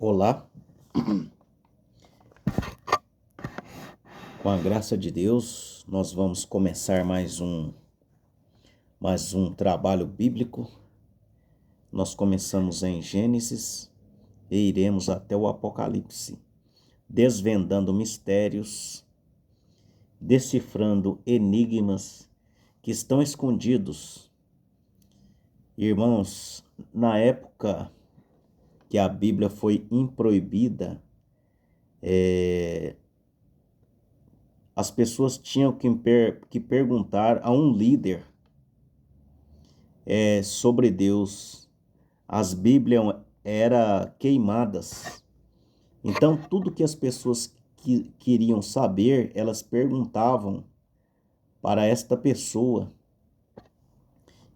Olá, com a graça de Deus, nós vamos começar mais um trabalho bíblico. Nós começamos em Gênesis e iremos até o Apocalipse, desvendando mistérios, decifrando enigmas que estão escondidos. Irmãos, na época que a Bíblia foi improibida, as pessoas tinham que perguntar a um líder sobre Deus. As Bíblias eram queimadas. Então, tudo que as pessoas queriam saber, elas perguntavam para esta pessoa.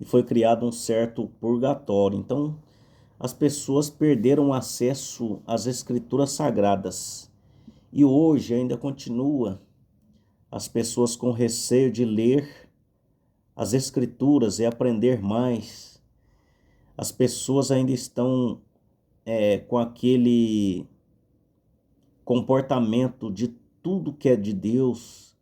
E foi criado um certo purgatório. Então, as pessoas perderam acesso às escrituras sagradas. E hoje ainda continua as pessoas com receio de ler as escrituras e aprender mais. As pessoas ainda estão com aquele comportamento de tudo que é de Deus.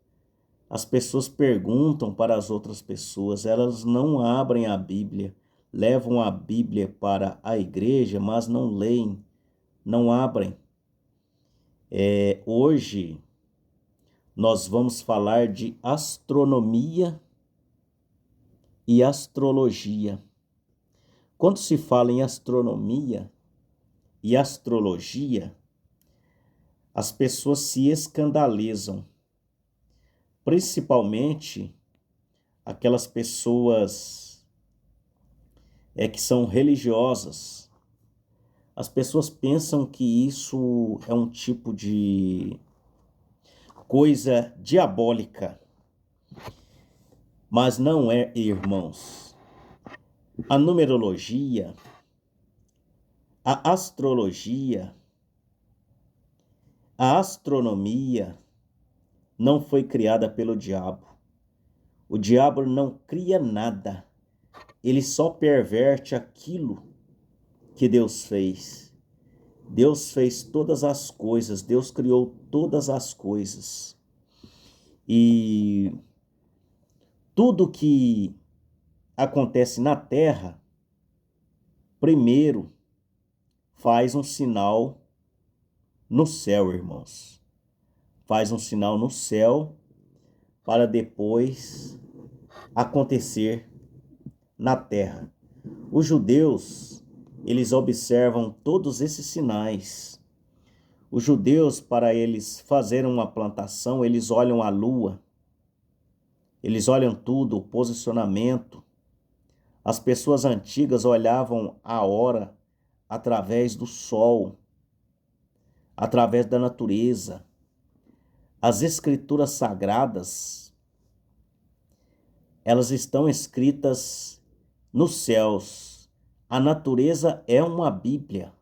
As pessoas perguntam para as outras pessoas, elas não abrem a Bíblia, levam a Bíblia para a igreja, mas não leem, não abrem. Hoje nós vamos falar de astronomia e astrologia. Quando se fala em astronomia e astrologia, as pessoas se escandalizam, principalmente aquelas pessoas que são religiosas. As pessoas pensam que isso é um tipo de coisa diabólica, mas não é, irmãos. A numerologia, a astrologia, a astronomia não foi criada pelo diabo. O diabo não cria nada. Ele só perverte aquilo que Deus fez. Deus fez todas as coisas. Deus criou todas as coisas. E tudo que acontece na terra, primeiro faz um sinal no céu, irmãos. Faz um sinal no céu para depois acontecer na terra. Os judeus, eles observam todos esses sinais. Os judeus, para eles fazerem uma plantação, eles olham a lua, eles olham tudo, o posicionamento. As pessoas antigas olhavam a hora através do sol, através da natureza. As escrituras sagradas, elas estão escritas nos céus. A natureza é uma Bíblia.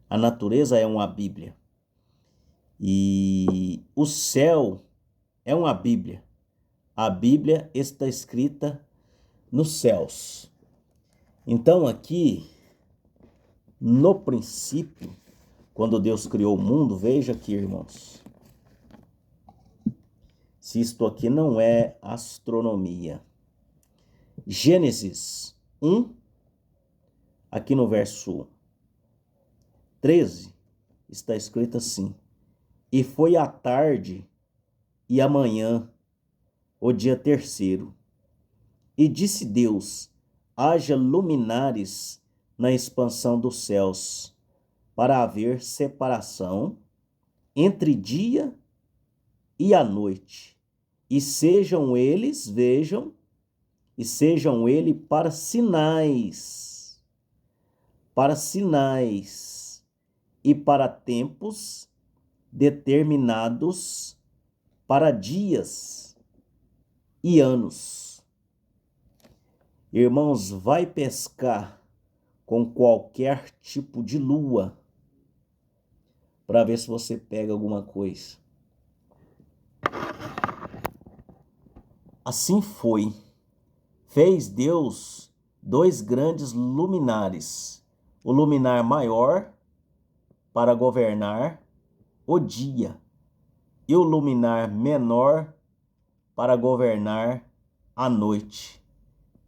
A natureza é uma Bíblia. E o céu é uma Bíblia. A Bíblia está escrita nos céus. Então aqui, no princípio, quando Deus criou o mundo, veja aqui, irmãos. Se isto aqui não é astronomia. Gênesis 1, aqui no verso 13, está escrito assim: E foi a tarde e a manhã, o dia terceiro. E disse Deus: haja luminares na expansão dos céus, para haver separação entre dia e a noite. E sejam eles, vejam, e sejam eles para sinais e para tempos determinados, para dias e anos. Irmãos, vai pescar com qualquer tipo de lua para ver se você pega alguma coisa. Assim foi. Fez Deus dois grandes luminares, o luminar maior para governar o dia, e o luminar menor para governar a noite.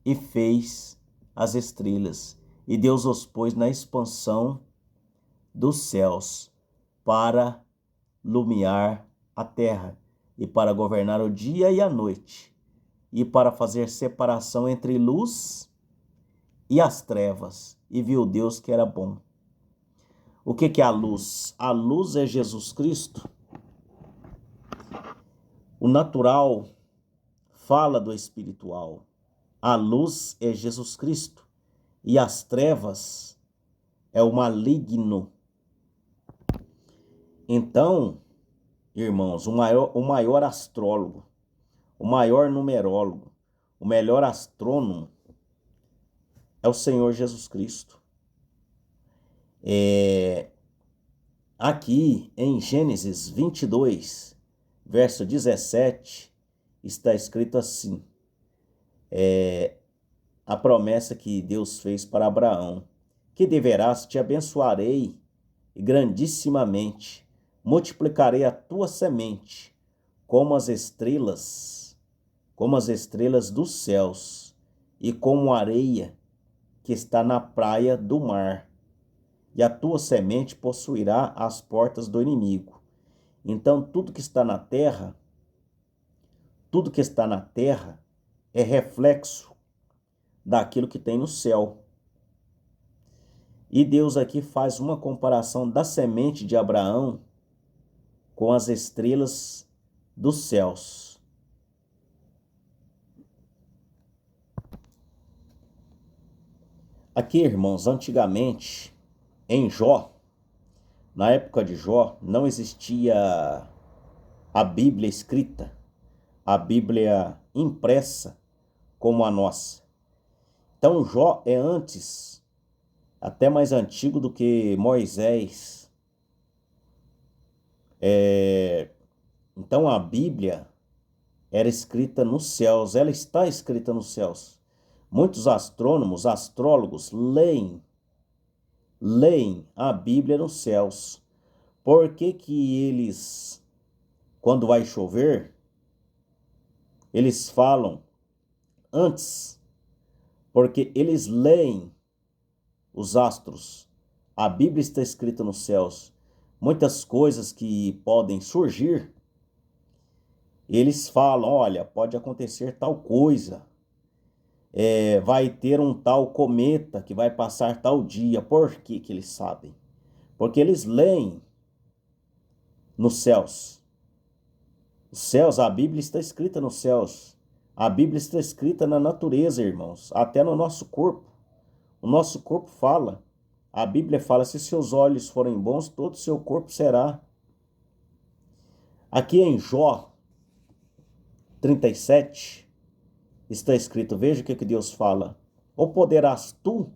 E fez as estrelas, e Deus os pôs na expansão dos céus, para lumiar a terra, e para governar o dia e a noite, e para fazer separação entre luz e as trevas. E viu Deus que era bom. O que é a luz? A luz é Jesus Cristo. O natural fala do espiritual. A luz é Jesus Cristo. E as trevas é o maligno. Então, irmãos, o maior astrólogo, o maior numerólogo, o melhor astrônomo é o Senhor Jesus Cristo. Aqui em Gênesis 22, verso 17, está escrito assim, a promessa que Deus fez para Abraão, que deverás, te abençoarei grandissimamente, multiplicarei a tua semente como as estrelas dos céus e como a areia que está na praia do mar. E a tua semente possuirá as portas do inimigo. Então, tudo que está na terra é reflexo daquilo que tem no céu. E Deus aqui faz uma comparação da semente de Abraão com as estrelas dos céus. Aqui, irmãos, antigamente, em Jó, na época de Jó, não existia a Bíblia escrita, a Bíblia impressa como a nossa. Então, Jó é antes, até mais antigo do que Moisés. Então, a Bíblia era escrita nos céus, ela está escrita nos céus. Muitos astrônomos, astrólogos, leem a Bíblia nos céus. Por que que eles, quando vai chover, eles falam antes? Porque eles leem os astros. A Bíblia está escrita nos céus. Muitas coisas que podem surgir, eles falam, olha, pode acontecer tal coisa. Vai ter um tal cometa que vai passar tal dia. Por que que eles sabem? Porque eles leem nos céus. Os céus, a Bíblia está escrita nos céus. A Bíblia está escrita na natureza, irmãos, até no nosso corpo. O nosso corpo fala. A Bíblia fala, se seus olhos forem bons, todo o seu corpo será. Aqui em Jó 37, está escrito, veja o que Deus fala. Ou poderás tu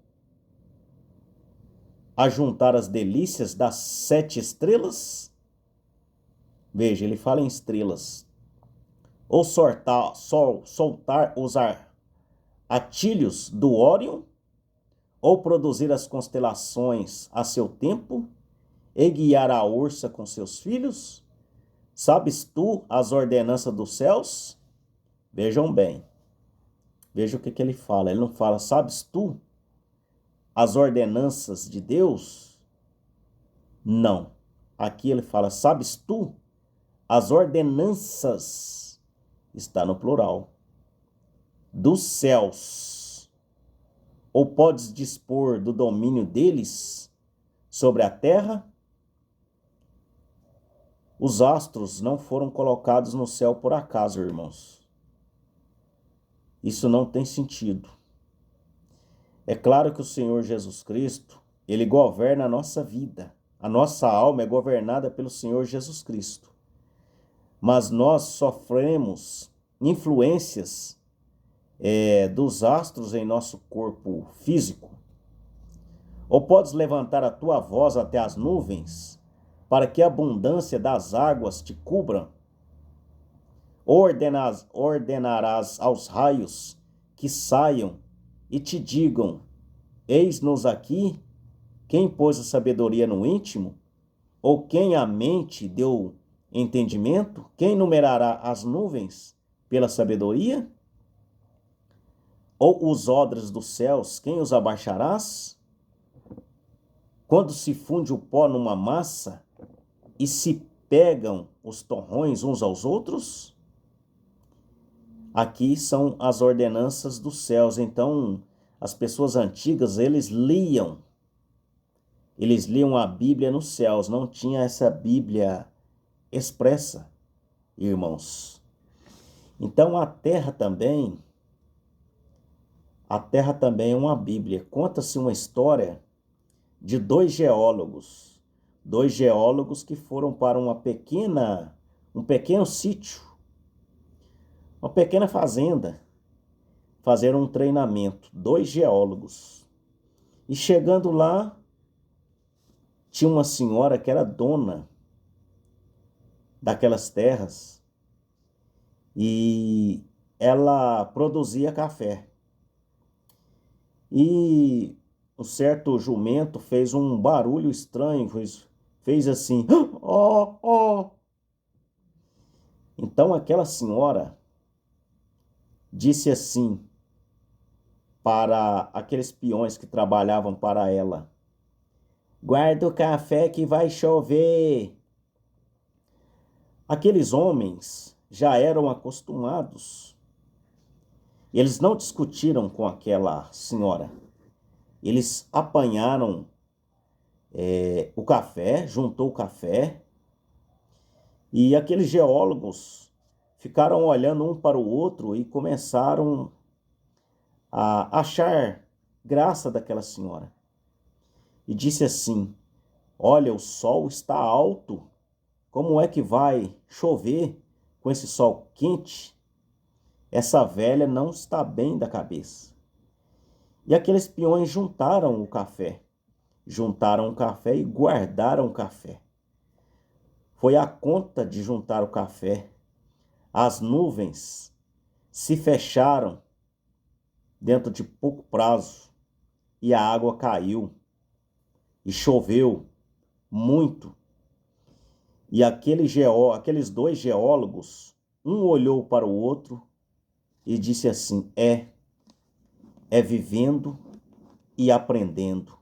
ajuntar as delícias das 7 estrelas? Veja, ele fala em estrelas. Ou soltar os atilhos do Órion? Ou produzir as constelações a seu tempo? E guiar a ursa com seus filhos? Sabes tu as ordenanças dos céus? Vejam bem. Veja o que ele fala. Ele não fala, sabes tu as ordenanças de Deus? Não. Aqui ele fala, sabes tu as ordenanças? Está no plural. Dos céus. Ou podes dispor do domínio deles sobre a terra? Os astros não foram colocados no céu por acaso, irmãos. Isso não tem sentido. É claro que o Senhor Jesus Cristo, ele governa a nossa vida. A nossa alma é governada pelo Senhor Jesus Cristo. Mas nós sofremos influências dos astros em nosso corpo físico. Ou podes levantar a tua voz até as nuvens, para que a abundância das águas te cubra? Ordenarás aos raios que saiam e te digam, eis-nos aqui? Quem pôs a sabedoria no íntimo? Ou quem a mente deu entendimento? Quem numerará as nuvens pela sabedoria? Ou os odres dos céus, quem os abaixarás? Quando se funde o pó numa massa e se pegam os torrões uns aos outros? Aqui são as ordenanças dos céus. Então, as pessoas antigas, eles liam a Bíblia nos céus. Não tinha essa Bíblia expressa, irmãos. Então, a terra também é uma Bíblia. Conta-se uma história de dois geólogos que foram para um pequeno sítio, uma pequena fazenda, fazer um treinamento. Dois geólogos. E chegando lá, tinha uma senhora que era dona daquelas terras e ela produzia café. E um certo jumento fez um barulho estranho, fez assim, ó, ó. Então aquela senhora disse assim para aqueles peões que trabalhavam para ela: guarda o café que vai chover. Aqueles homens já eram acostumados. Eles não discutiram com aquela senhora. Eles apanharam o café, juntou o café, e aqueles geólogos ficaram olhando um para o outro e começaram a achar graça daquela senhora. E disse assim: olha, o sol está alto, como é que vai chover com esse sol quente? Essa velha não está bem da cabeça. E aqueles peões juntaram o café e guardaram o café. Foi a conta de juntar o café. As nuvens se fecharam dentro de pouco prazo e a água caiu e choveu muito. E aqueles dois geólogos, um olhou para o outro e disse assim: é vivendo e aprendendo.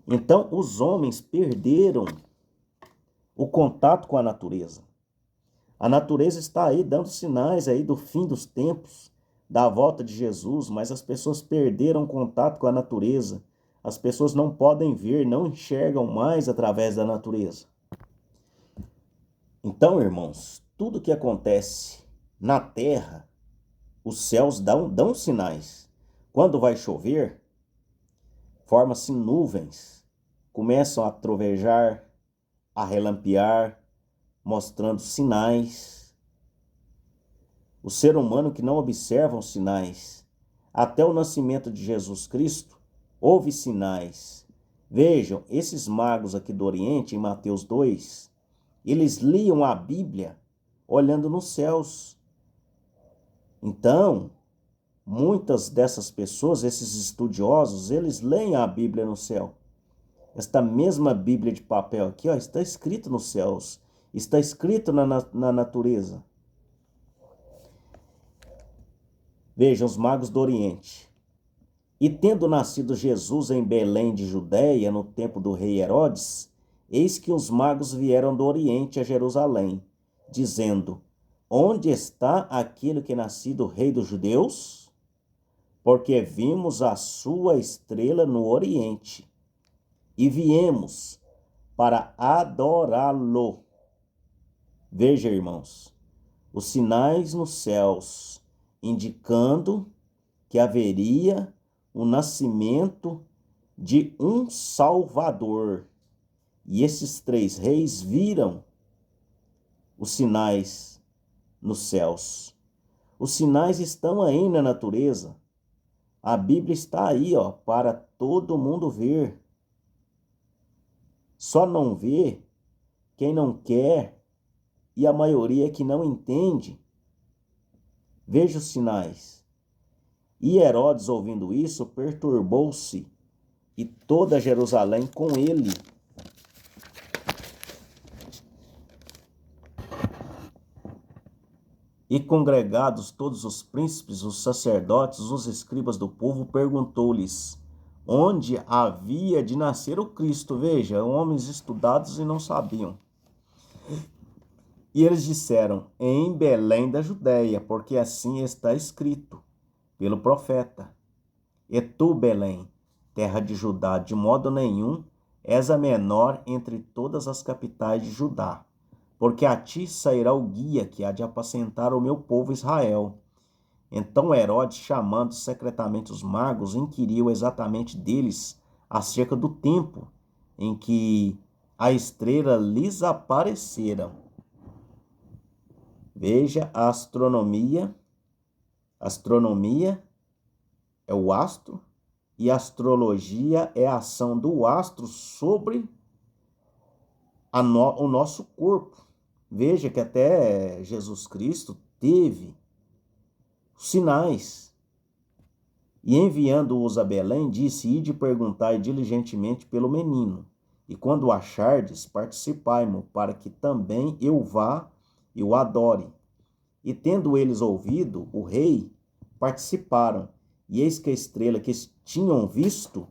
Então, os homens perderam o contato com a natureza. A natureza está aí dando sinais aí do fim dos tempos, da volta de Jesus, mas as pessoas perderam o contato com a natureza. As pessoas não podem ver, não enxergam mais através da natureza. Então, irmãos, tudo que acontece na terra, os céus dão sinais. Quando vai chover, forma-se nuvens, começam a trovejar, a relampear, mostrando sinais. O ser humano que não observa os sinais, até o nascimento de Jesus Cristo, houve sinais. Vejam, esses magos aqui do Oriente, em Mateus 2, eles liam a Bíblia olhando nos céus. Então, muitas dessas pessoas, esses estudiosos, eles leem a Bíblia no céu. Esta mesma Bíblia de papel aqui, ó, está escrito nos céus, está escrito na natureza. Vejam, os magos do Oriente. E tendo nascido Jesus em Belém de Judeia, no tempo do rei Herodes, eis que os magos vieram do Oriente a Jerusalém, dizendo: onde está aquele que é nascido rei dos judeus? Porque vimos a sua estrela no Oriente e viemos para adorá-lo. Veja, irmãos, os sinais nos céus indicando que haveria o nascimento de um Salvador. E esses três reis viram os sinais nos céus. Os sinais estão aí na natureza. A Bíblia está aí, ó, para todo mundo ver. Só não vê quem não quer e a maioria que não entende. Veja os sinais. E Herodes, ouvindo isso, perturbou-se, e toda Jerusalém com ele. E congregados todos os príncipes, os sacerdotes, os escribas do povo, perguntou-lhes onde havia de nascer o Cristo. Veja, homens estudados e não sabiam. E eles disseram, em Belém da Judéia, porque assim está escrito pelo profeta. E tu, Belém, terra de Judá, de modo nenhum és a menor entre todas as capitais de Judá, porque a ti sairá o guia que há de apacentar o meu povo Israel. Então Herodes, chamando secretamente os magos, inquiriu exatamente deles acerca do tempo em que a estrela lhes aparecera. Veja, a astronomia é o astro e a astrologia é a ação do astro sobre o nosso corpo. Veja que até Jesus Cristo teve sinais. E enviando-os a Belém, disse, ide perguntai diligentemente pelo menino, e quando o achardes, participai-mo, para que também eu vá e o adore. E tendo eles ouvido o rei, participaram, e eis que a estrela que tinham visto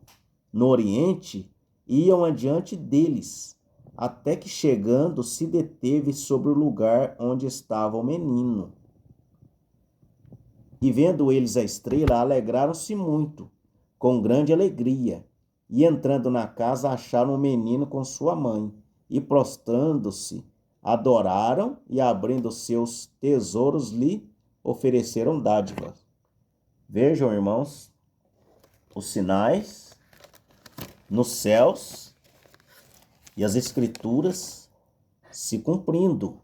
no oriente iam adiante deles, até que chegando se deteve sobre o lugar onde estava o menino. E vendo eles a estrela, alegraram-se muito, com grande alegria. E entrando na casa, acharam o menino com sua mãe, e prostrando-se, adoraram e abrindo seus tesouros lhe ofereceram dádivas. Vejam, irmãos, os sinais nos céus e as escrituras se cumprindo.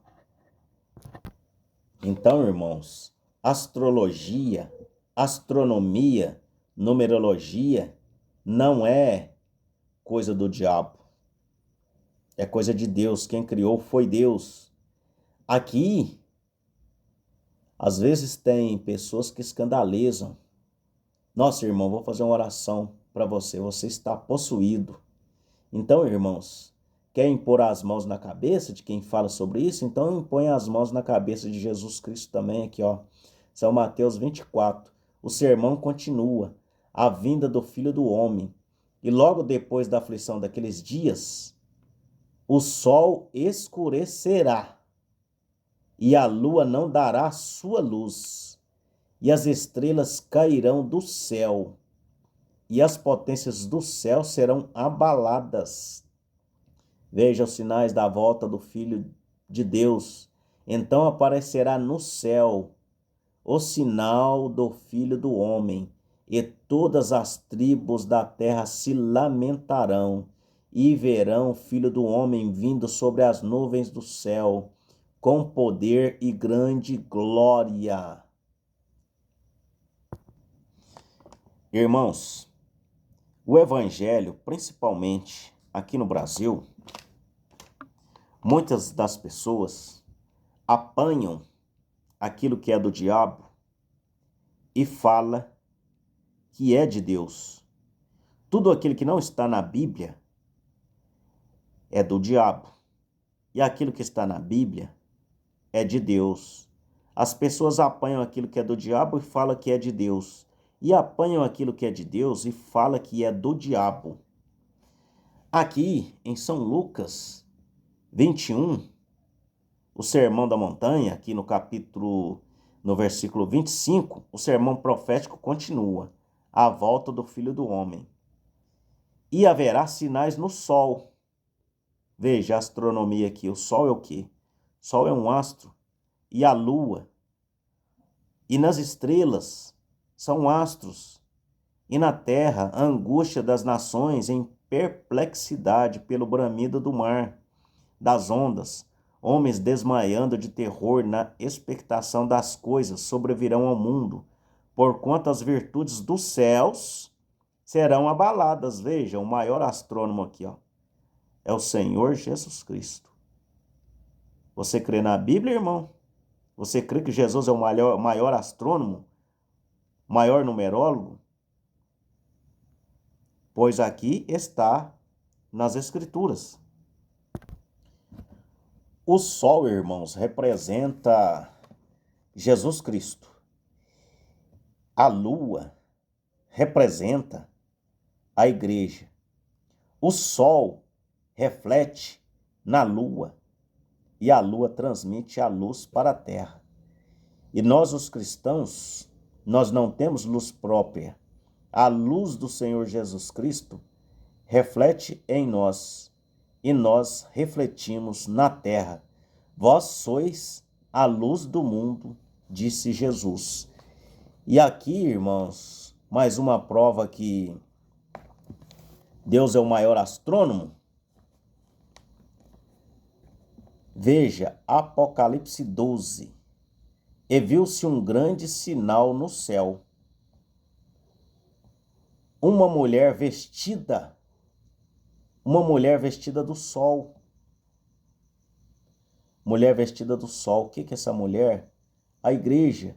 Então, irmãos, astrologia, astronomia, numerologia não é coisa do diabo. É coisa de Deus. Quem criou foi Deus. Aqui, às vezes tem pessoas que escandalizam. Nossa, irmão, vou fazer uma oração para você. Você está possuído. Então, irmãos, quer impor as mãos na cabeça de quem fala sobre isso? Então, impõe as mãos na cabeça de Jesus Cristo também aqui, ó. São Mateus 24. O sermão continua. A vinda do Filho do Homem. E logo depois da aflição daqueles dias, o sol escurecerá, e a lua não dará sua luz, e as estrelas cairão do céu, e as potências do céu serão abaladas. Veja os sinais da volta do Filho de Deus. Então aparecerá no céu o sinal do Filho do Homem, e todas as tribos da terra se lamentarão, e verão o Filho do Homem vindo sobre as nuvens do céu, com poder e grande glória. Irmãos, o Evangelho, principalmente aqui no Brasil, muitas das pessoas apanham aquilo que é do diabo e fala que é de Deus. Tudo aquilo que não está na Bíblia é do diabo. E aquilo que está na Bíblia é de Deus. As pessoas apanham aquilo que é do diabo e falam que é de Deus. E apanham aquilo que é de Deus e falam que é do diabo. Aqui em São Lucas 21, o Sermão da Montanha, aqui no versículo 25, o sermão profético continua. A volta do Filho do Homem. E haverá sinais no sol. Veja a astronomia aqui. O sol é o quê? O sol é um astro. E a lua. E nas estrelas são astros. E na terra a angústia das nações em perplexidade pelo bramido do mar, das ondas. Homens desmaiando de terror na expectação das coisas sobrevirão ao mundo, porquanto as virtudes dos céus serão abaladas. Veja, o maior astrônomo aqui, ó, é o Senhor Jesus Cristo. Você crê na Bíblia, irmão? Você crê que Jesus é o maior astrônomo? Maior numerólogo? Pois aqui está nas Escrituras. O sol, irmãos, representa Jesus Cristo. A lua representa a igreja. O sol reflete na lua e a lua transmite a luz para a terra. E nós, os cristãos, nós não temos luz própria. A luz do Senhor Jesus Cristo reflete em nós e nós refletimos na terra. Vós sois a luz do mundo, disse Jesus. E aqui, irmãos, mais uma prova que Deus é o maior astrônomo. Veja, Apocalipse 12. E viu-se um grande sinal no céu. Uma mulher vestida do sol. Mulher vestida do sol. O que é essa mulher? A igreja.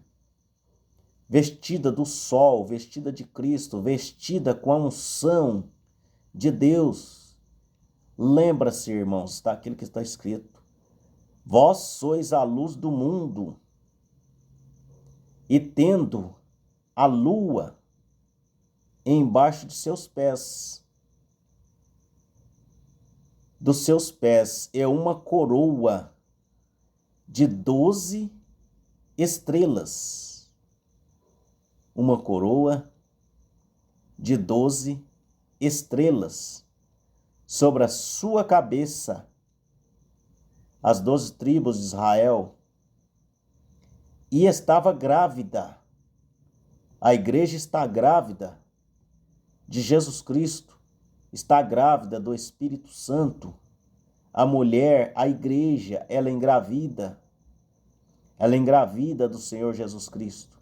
Vestida do sol, vestida de Cristo, vestida com a unção de Deus. Lembra-se, irmãos, daquilo que está escrito. Vós sois a luz do mundo. E tendo a lua embaixo de seus pés. Dos seus pés é uma coroa de 12 estrelas. Uma coroa de 12 estrelas sobre a sua cabeça. As 12 tribos de Israel. E estava grávida. A igreja está grávida de Jesus Cristo. Está grávida do Espírito Santo. A mulher, a igreja, ela engravida. Ela engravida do Senhor Jesus Cristo.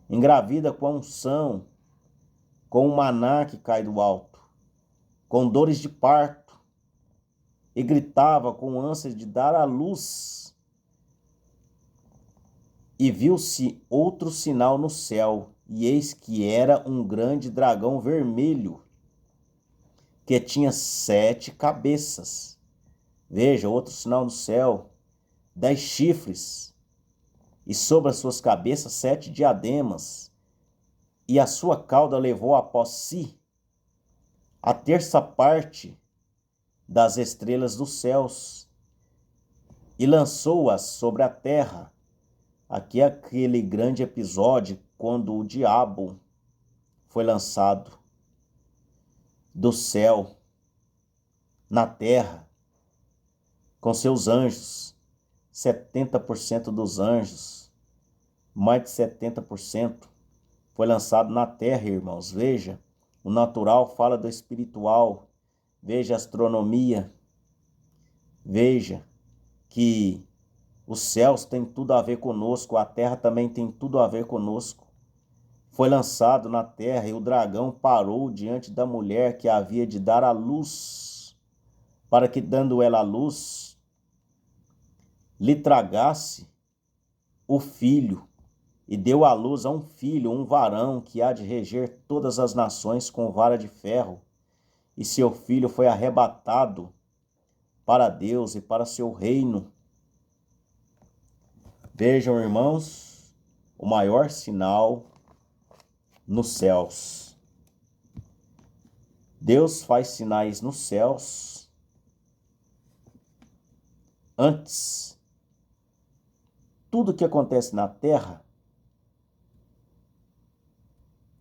Engravida com a unção, com o maná que cai do alto, com dores de parto, e gritava com ânsia de dar à luz. E viu-se outro sinal no céu, e eis que era um grande dragão vermelho, que tinha 7 cabeças. Veja, outro sinal no céu, 10 chifres, e sobre as suas cabeças 7 diademas, e a sua cauda levou após si a terça parte das estrelas dos céus, e lançou-as sobre a terra. Aqui é aquele grande episódio quando o diabo foi lançado do céu na terra com seus anjos. 70% dos anjos, mais de 70%, foi lançado na terra, irmãos. Veja, o natural fala do espiritual. Veja a astronomia. Veja que os céus têm tudo a ver conosco, a terra também tem tudo a ver conosco. Foi lançado na terra e o dragão parou diante da mulher que havia de dar à luz, para que, dando ela à luz, lhe tragasse o filho, e deu à luz a um filho, um varão, que há de reger todas as nações com vara de ferro. E seu filho foi arrebatado para Deus e para seu reino. Vejam, irmãos, o maior sinal nos céus. Deus faz sinais nos céus antes. Tudo que acontece na terra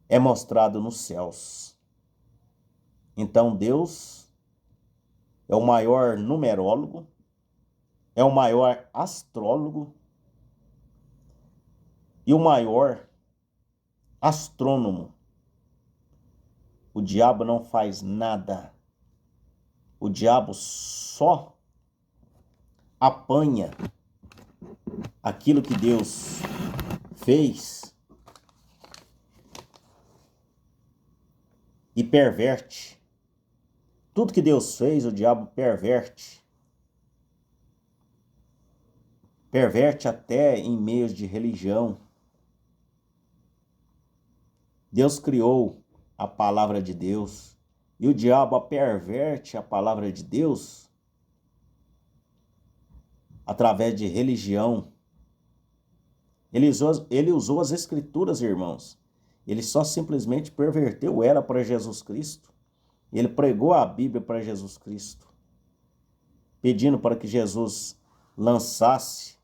é mostrado nos céus. Então Deus é o maior numerólogo, é o maior astrólogo e o maior astrônomo. O diabo não faz nada. O diabo só apanha aquilo que Deus fez e perverte. Tudo que Deus fez, o diabo perverte. Perverte até em meios de religião. Deus criou a palavra de Deus e o diabo perverte a palavra de Deus através de religião. Ele usou as escrituras, irmãos. Ele só simplesmente perverteu ela para Jesus Cristo. Ele pregou a Bíblia para Jesus Cristo, pedindo para que Jesus lançasse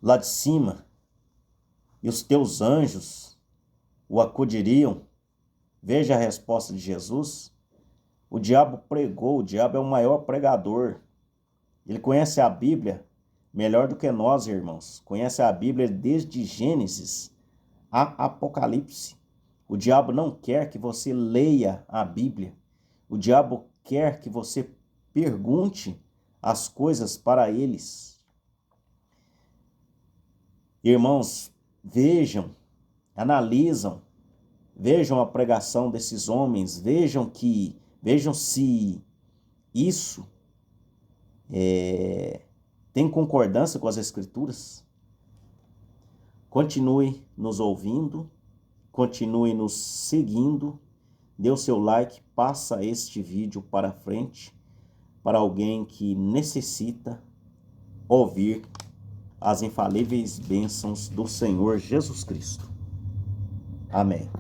lá de cima e os teus anjos o acudiriam. Veja a resposta de Jesus. O diabo pregou, o diabo é o maior pregador. Ele conhece a Bíblia melhor do que nós, irmãos. Conhece a Bíblia desde Gênesis a Apocalipse. O diabo não quer que você leia a Bíblia. O diabo quer que você pergunte as coisas para eles. Irmãos, vejam, analisam, vejam a pregação desses homens, vejam se isso tem concordância com as Escrituras. Continue nos ouvindo, continue nos seguindo, dê o seu like, passa este vídeo para frente para alguém que necessita ouvir as infalíveis bênçãos do Senhor Jesus Cristo. Amém.